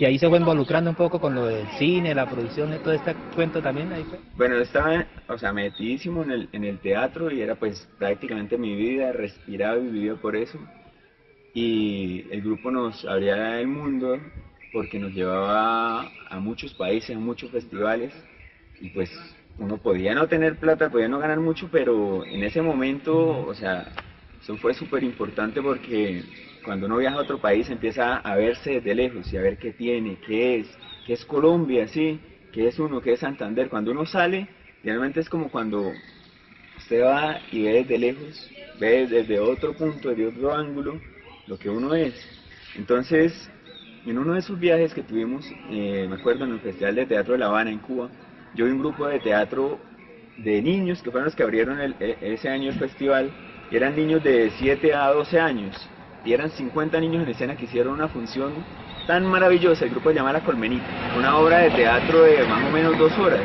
Y ahí se fue involucrando un poco con lo del cine, la producción de todo este cuento también, ahí fue. Bueno, yo estaba, o sea, metidísimo en el teatro y era pues prácticamente mi vida, respiraba y vivía por eso. Y el grupo nos abría el mundo porque nos llevaba a muchos países, a muchos festivales y pues uno podía no tener plata, podía no ganar mucho, pero en ese momento, o sea, eso fue súper importante porque cuando uno viaja a otro país empieza a verse desde lejos y a ver qué tiene, qué es Colombia, sí, qué es uno, qué es Santander. Cuando uno sale, realmente es como cuando usted va y ve desde lejos, ve desde otro punto, desde otro ángulo, lo que uno es. Entonces, en uno de esos viajes que tuvimos, me acuerdo en el Festival de Teatro de La Habana, en Cuba, yo vi un grupo de teatro de niños que fueron los que abrieron ese año el festival, y eran niños de 7 a 12 años, y eran 50 niños en escena que hicieron una función tan maravillosa. El grupo se llama La Colmenita, una obra de teatro de más o menos 2 horas,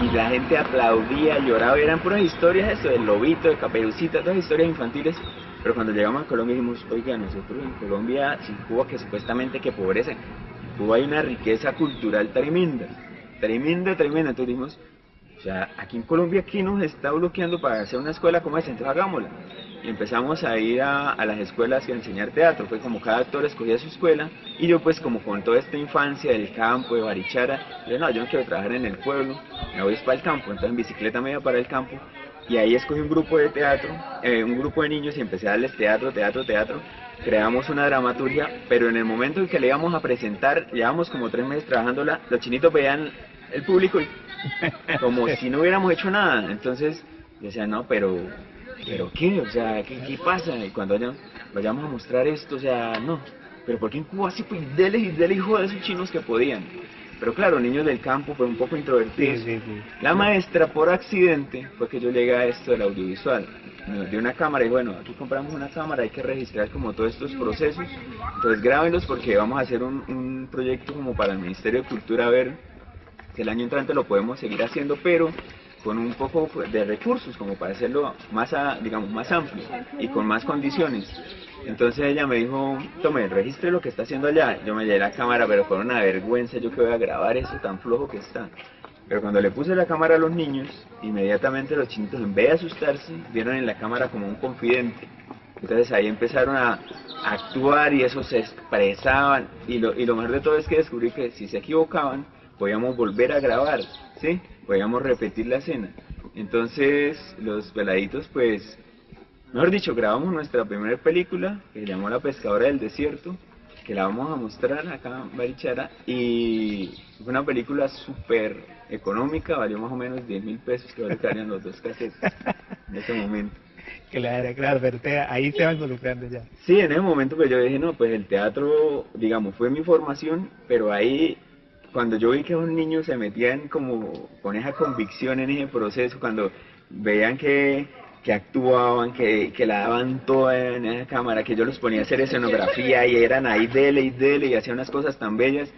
y la gente aplaudía, lloraba, eran puras historias, eso, del lobito, de Caperucita, todas historias infantiles. Pero cuando llegamos a Colombia dijimos, oiga, nosotros en Colombia, sin Cuba, que supuestamente que pobreza, en Cuba hay una riqueza cultural tremenda, tremenda, tremenda. Entonces dijimos, o sea, aquí en Colombia, ¿qué nos está bloqueando para hacer una escuela como esa? Entonces hagámosla. Y empezamos a ir a las escuelas y a enseñar teatro. Fue como cada actor escogía su escuela, y yo pues como con toda esta infancia del campo, de Barichara, dije, no, yo no quiero trabajar en el pueblo, me voy para el campo. Entonces en bicicleta me iba para el campo, y ahí escogí un grupo de teatro, un grupo de niños, y empecé a darles teatro, teatro, teatro. Creamos una dramaturgia, pero en el momento en que le íbamos a presentar, llevamos como 3 meses trabajándola, los chinitos veían el público y como si no hubiéramos hecho nada. Entonces yo decía, no, pero ¿qué? O sea, ¿qué pasa? Y cuando vayamos a mostrar esto, o sea, no, pero ¿por qué en Cuba sí? Pues dele y dele, hijo de esos chinos que podían. Pero claro, niños del campo, pues un poco introvertidos. Sí, sí, sí. La maestra, por accidente, fue que yo llegué a esto del audiovisual. Nos dio una cámara y bueno, aquí compramos una cámara, hay que registrar como todos estos procesos. Entonces grábenlos porque vamos a hacer un proyecto como para el Ministerio de Cultura, a ver que el año entrante lo podemos seguir haciendo, pero con un poco de recursos, como para hacerlo más, digamos, más amplio y con más condiciones. Entonces ella me dijo, tome, registre lo que está haciendo allá. Yo me llevé la cámara, pero fue una vergüenza, yo que voy a grabar eso tan flojo que está. Pero cuando le puse la cámara a los niños, inmediatamente los chinitos, en vez de asustarse, vieron en la cámara como un confidente. Entonces ahí empezaron a actuar y eso se expresaban. Y lo mejor de todo es que descubrí que si se equivocaban, podíamos volver a grabar, ¿sí? Podíamos repetir la escena. Entonces los peladitos, pues, mejor dicho, grabamos nuestra primera película, que se llamó La Pescadora del Desierto, que la vamos a mostrar acá en Barichara, y fue una película súper económica, valió más o menos 10.000 pesos, que valían los 2 casetes en ese momento. Claro, claro, pero ahí se va involucrando ya. Sí, en ese momento pues yo dije, no, pues el teatro, digamos, fue mi formación, pero ahí, cuando yo vi que un niño se metían como con esa convicción en ese proceso, cuando veían que actuaban, que la daban toda en esa cámara, que yo los ponía a hacer escenografía y eran ahí dele y hacían unas cosas tan bellas.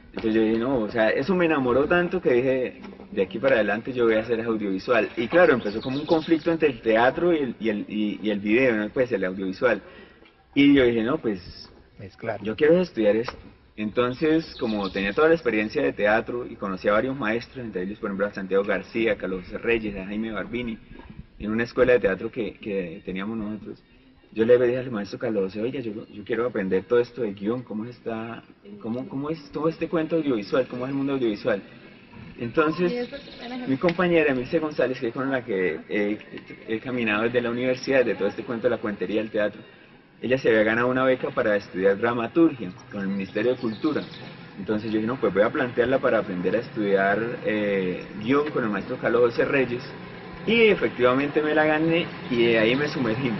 Entonces yo dije, no, o sea, eso me enamoró tanto que dije, de aquí para adelante yo voy a hacer audiovisual. Y claro, empezó como un conflicto entre el teatro y el video, ¿no? Pues el audiovisual. Y yo dije, no, pues Es claro. yo quiero estudiar esto. Entonces, como tenía toda la experiencia de teatro y conocía a varios maestros, entre ellos, por ejemplo, a Santiago García, a Carlos Reyes, a Jaime Barbini, en una escuela de teatro que teníamos nosotros, yo le dije al maestro Carlos, oiga, yo quiero aprender todo esto de guión, cómo es todo este cuento audiovisual, cómo es el mundo audiovisual. Entonces, mi compañera Emilce González, que es con la que he caminado desde la universidad, de todo este cuento de la cuentería del teatro, ella se había ganado una beca para estudiar dramaturgia con el Ministerio de Cultura. Entonces yo dije, no, pues voy a plantearla para aprender a estudiar guión con el maestro Carlos José Reyes. Y efectivamente me la gané y de ahí me sumergí.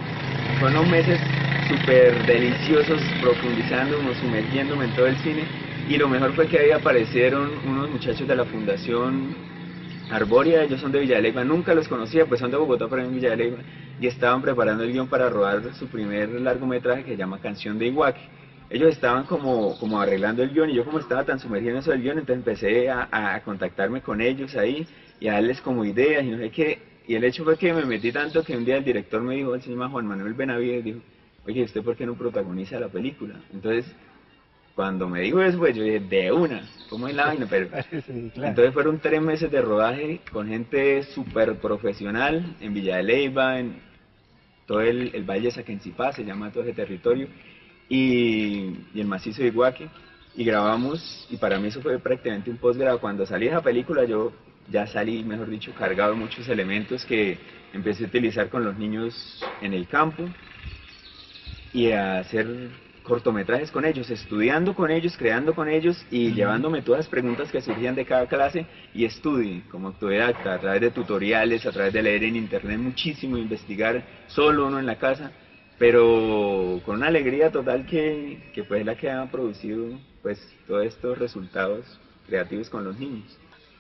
Fueron unos meses súper deliciosos, profundizando, sumergiéndome en todo el cine. Y lo mejor fue que ahí aparecieron unos muchachos de la Fundación Arboria, ellos son de Villa de Leyva, nunca los conocía, pues son de Bogotá, pero en Villa de Leyva, y estaban preparando el guión para rodar su primer largometraje que se llama Canción de Iguaque. Ellos estaban como arreglando el guión, y yo como estaba tan sumergido en eso del guión, entonces empecé a contactarme con ellos ahí, y a darles como ideas, y no sé qué, y el hecho fue que me metí tanto que un día el director me dijo, el señor Juan Manuel Benavides, dijo, oye, ¿usted por qué no protagoniza la película? Entonces, cuando me dijo eso, pues yo dije, de una, ¿cómo es la vaina? Pero Sí, claro. entonces fueron 3 meses de rodaje con gente súper profesional en Villa de Leyva, en todo el Valle de Saquencipá, se llama todo ese territorio, y el macizo de Iguaque, y grabamos, y para mí eso fue prácticamente un postgrado. Cuando salí de esa película yo ya salí, mejor dicho, cargado de muchos elementos que empecé a utilizar con los niños en el campo, y a hacer cortometrajes con ellos, estudiando con ellos, creando con ellos y llevándome todas las preguntas que surgían de cada clase y estudie como autodidacta a través de tutoriales, a través de leer en internet muchísimo, investigar solo uno en la casa, pero con una alegría total que pues es la que ha producido pues todos estos resultados creativos con los niños.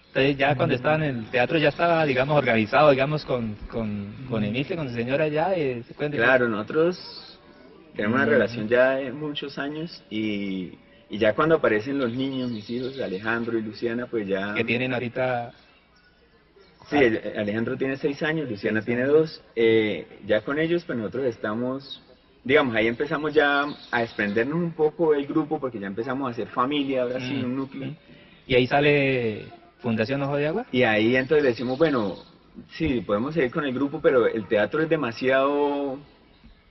Entonces ya cuando estaba en el teatro ya estaba, digamos, organizado, digamos, con Emilia, con su señora ya, ¿se pueden decir? Claro, nosotros tenemos una relación ya de muchos años y ya cuando aparecen los niños, mis hijos, Alejandro y Luciana, pues ya... Que tienen ahorita... Sí, Alejandro tiene 6 años, Luciana tiene 2. Ya con ellos, pues nosotros estamos, digamos, ahí empezamos ya a desprendernos un poco del grupo porque ya empezamos a hacer familia, ahora sí, un núcleo. Y ahí sale Fundación Ojo de Agua. Y ahí entonces decimos, bueno, sí, podemos seguir con el grupo, pero el teatro es demasiado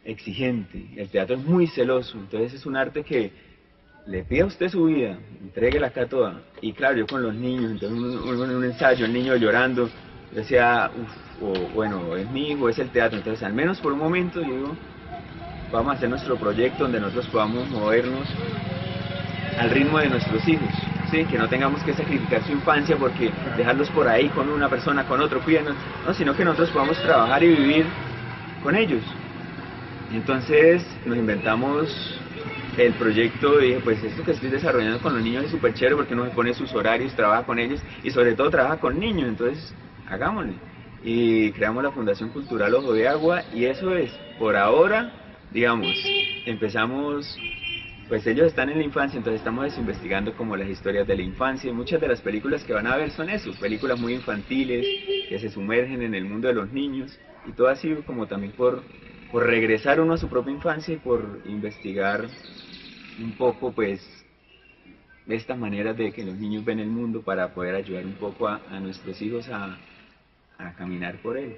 exigente, el teatro es muy celoso, entonces es un arte que le pide a usted su vida, entréguela acá toda. Y claro, yo con los niños, entonces un ensayo, el niño llorando, yo decía, bueno, es mi hijo, es el teatro, entonces al menos por un momento yo digo, vamos a hacer nuestro proyecto donde nosotros podamos movernos al ritmo de nuestros hijos, ¿sí? Que no tengamos que sacrificar su infancia porque dejarlos por ahí con una persona, con otro, cuídanos, no, sino que nosotros podamos trabajar y vivir con ellos. Entonces nos inventamos el proyecto y dije, pues esto que estoy desarrollando con los niños es súper chévere porque uno se pone sus horarios, trabaja con ellos y sobre todo trabaja con niños, entonces hagámosle. Y creamos la Fundación Cultural Ojo de Agua y eso es, por ahora, digamos, empezamos, pues ellos están en la infancia, entonces estamos investigando como las historias de la infancia y muchas de las películas que van a ver son eso, películas muy infantiles que se sumergen en el mundo de los niños y todo ha sido como también por regresar uno a su propia infancia y por investigar un poco pues estas maneras de que los niños ven el mundo para poder ayudar un poco a nuestros hijos a caminar por él.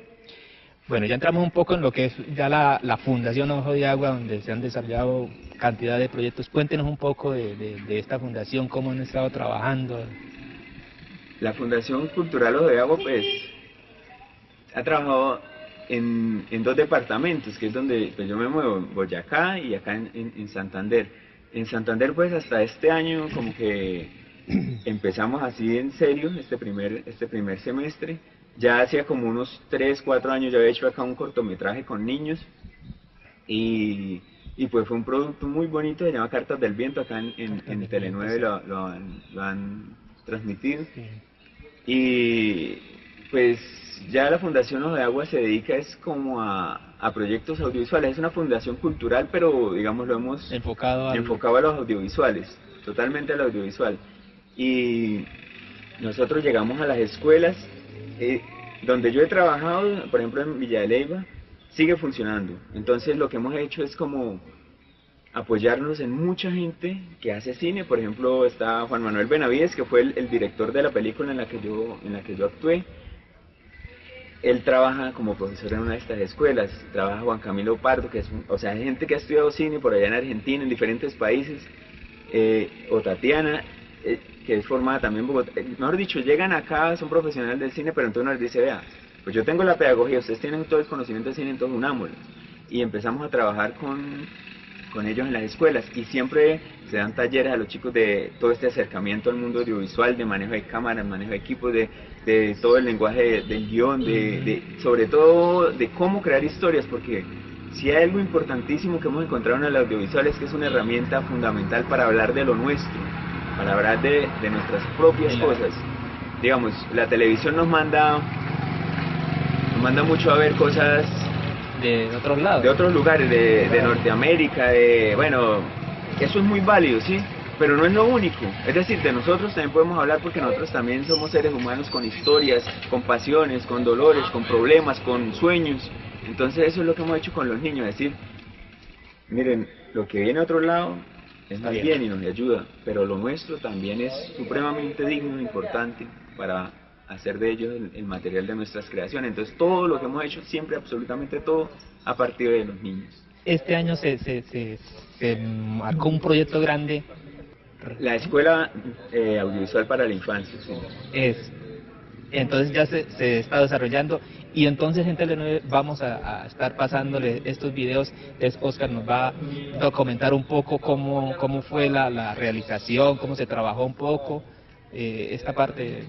Bueno, ya entramos un poco en lo que es ya la Fundación Ojo de Agua, donde se han desarrollado cantidad de proyectos. Cuéntenos un poco de esta fundación, cómo han estado trabajando. La Fundación Cultural Ojo de Agua pues ha trabajado en 2 departamentos, que es donde pues yo me muevo, en Boyacá y acá en Santander. En Santander pues hasta este año como que empezamos así en serio, este primer semestre. Ya hacía como unos 3, 4 años ya había hecho acá un cortometraje con niños y pues fue un producto muy bonito, se llama Cartas del Viento, acá en Tele9 lo han transmitido. Y pues ya la Fundación Ojo de Agua se dedica es como a proyectos audiovisuales, es una fundación cultural, pero digamos lo hemos enfocado a los audiovisuales, totalmente al audiovisual. Y nosotros llegamos a las escuelas, donde yo he trabajado, por ejemplo en Villa de Leyva, sigue funcionando. Entonces lo que hemos hecho es como apoyarnos en mucha gente que hace cine. Por ejemplo está Juan Manuel Benavides, que fue el director de la película en la que yo actué. Él trabaja como profesor en una de estas escuelas. Trabaja Juan Camilo Pardo, que es hay gente que ha estudiado cine por allá en Argentina, en diferentes países, o Tatiana, que es formada también en Bogotá. Mejor dicho, llegan acá, son profesionales del cine, pero entonces nos dice, vea, pues yo tengo la pedagogía, ustedes tienen todo el conocimiento del cine, entonces unámoslo. Y empezamos a trabajar con ellos en las escuelas, y siempre se dan talleres a los chicos de todo este acercamiento al mundo audiovisual, de manejo de cámaras, manejo de equipos, de todo el lenguaje del guión, sobre todo de cómo crear historias, porque si hay algo importantísimo que hemos encontrado en el audiovisual es que es una herramienta fundamental para hablar de lo nuestro, para hablar de nuestras propias cosas. Digamos, la televisión nos manda mucho a ver cosas de otros lados, de otros lugares, de Norteamérica, bueno, eso es muy válido, sí, pero no es lo único. Es decir, de nosotros también podemos hablar porque nosotros también somos seres humanos con historias, con pasiones, con dolores, con problemas, con sueños. Entonces eso es lo que hemos hecho con los niños, es decir, miren, lo que viene a otro lado es más bien y nos ayuda, pero lo nuestro también es supremamente digno e importante para hacer de ellos el material de nuestras creaciones. Entonces todo lo que hemos hecho, siempre, absolutamente todo, a partir de los niños. Este año se marcó un proyecto grande. La Escuela Audiovisual para la Infancia, sí. Entonces ya se está desarrollando, y entonces en Tele9 vamos a estar pasándole estos videos. Oscar nos va a documentar un poco cómo fue la realización, cómo se trabajó un poco esta parte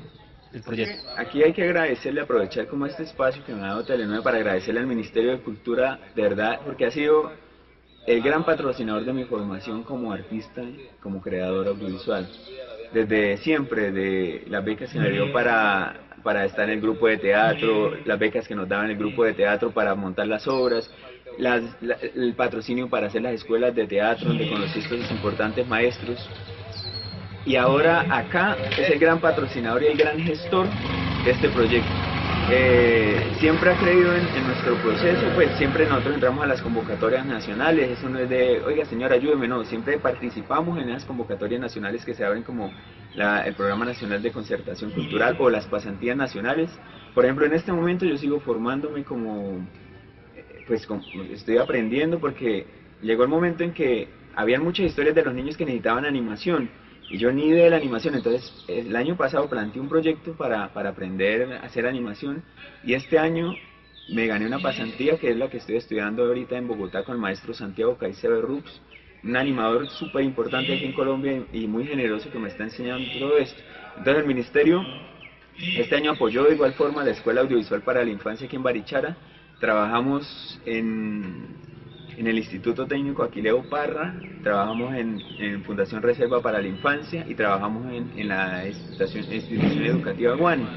del proyecto. Aquí hay que agradecerle, aprovechar como este espacio que me ha dado Tele9 para agradecerle al Ministerio de Cultura, de verdad, porque ha sido el gran patrocinador de mi formación como artista, como creador audiovisual. Desde siempre, de las becas que me dio para estar en el grupo de teatro, las becas que nos daban el grupo de teatro para montar las obras, el patrocinio para hacer las escuelas de teatro donde conocí estos importantes maestros. Y ahora acá es el gran patrocinador y el gran gestor de este proyecto. Siempre ha creído en nuestro proceso, pues siempre nosotros entramos a las convocatorias nacionales. Eso no es de, oiga señor, ayúdeme, no, siempre participamos en esas convocatorias nacionales que se abren, como el Programa Nacional de Concertación Cultural o las pasantías nacionales. Por ejemplo, en este momento yo sigo formándome estoy aprendiendo, porque llegó el momento en que habían muchas historias de los niños que necesitaban animación, y yo ni idea de la animación. Entonces el año pasado planteé un proyecto para aprender a hacer animación, y este año me gané una pasantía que es la que estoy estudiando ahorita en Bogotá con el maestro Santiago Caicedo Rux, un animador súper importante aquí en Colombia y muy generoso, que me está enseñando todo esto. Entonces el ministerio este año apoyó de igual forma la Escuela Audiovisual para la Infancia aquí en Barichara. Trabajamos en el Instituto Técnico Aquileo Parra, trabajamos en Fundación Reserva para la Infancia y trabajamos en la institución educativa Guani.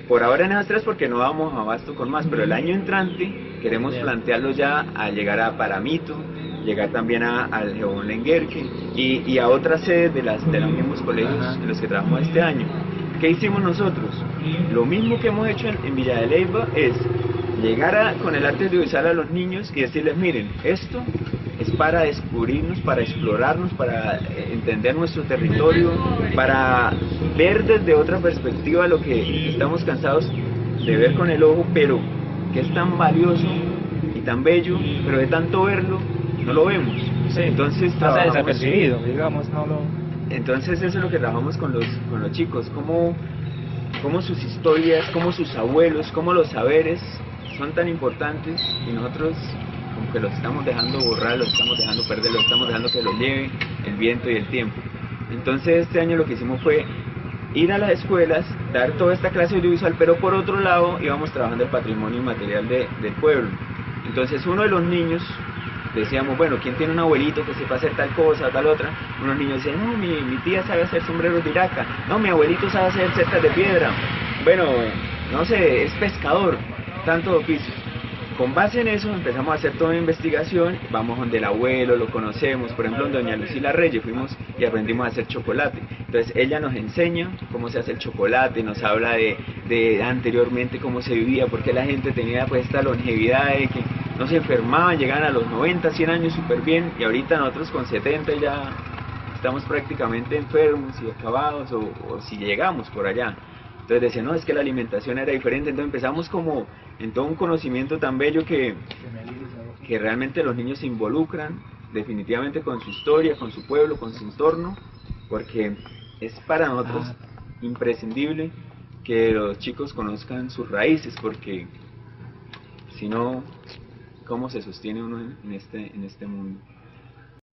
Por ahora en esas tres, porque no vamos a abasto con más, pero el año entrante queremos plantearlo ya a llegar a Paramito, llegar también al Jehovón Lenguerque y a otras sedes de los mismos colegios en los que trabajamos este año. ¿Qué hicimos nosotros? Lo mismo que hemos hecho en Villa de Leyva, es llegar con el arte audiovisual a los niños y decirles, miren, esto es para descubrirnos, para explorarnos, para entender nuestro territorio, para ver desde otra perspectiva lo que estamos cansados de ver con el ojo, pero que es tan valioso y tan bello, pero de tanto verlo, no lo vemos. Sí, entonces pasa desapercibido, digamos, no lo... Entonces eso es lo que trabajamos con los chicos, cómo sus historias, cómo sus abuelos, cómo los saberes son tan importantes, y nosotros como que los estamos dejando borrar, los estamos dejando perder, los estamos dejando que los lleve el viento y el tiempo. Entonces este año lo que hicimos fue ir a las escuelas, dar toda esta clase audiovisual, pero por otro lado íbamos trabajando el patrimonio inmaterial del pueblo. Entonces uno de los niños, decíamos, bueno, ¿quién tiene un abuelito que sepa hacer tal cosa, tal otra? Unos niños decían, no, mi tía sabe hacer sombreros de iraca, no, mi abuelito sabe hacer cestas de piedra, bueno, no sé, es pescador, tanto oficio. Con base en eso empezamos a hacer toda una investigación, vamos donde el abuelo, lo conocemos, por ejemplo, doña Lucila Reyes, fuimos y aprendimos a hacer chocolate. Entonces ella nos enseña cómo se hace el chocolate, nos habla de anteriormente cómo se vivía, porque la gente tenía pues esta longevidad de que no se enfermaban, llegaban a los 90, 100 años súper bien, y ahorita nosotros con 70 ya estamos prácticamente enfermos y acabados, o si llegamos por allá. Entonces decían, no, es que la alimentación era diferente. Entonces empezamos como en todo un conocimiento tan bello que realmente los niños se involucran definitivamente con su historia, con su pueblo, con su entorno, porque es para nosotros imprescindible que los chicos conozcan sus raíces, porque si no, ¿cómo se sostiene uno en este mundo?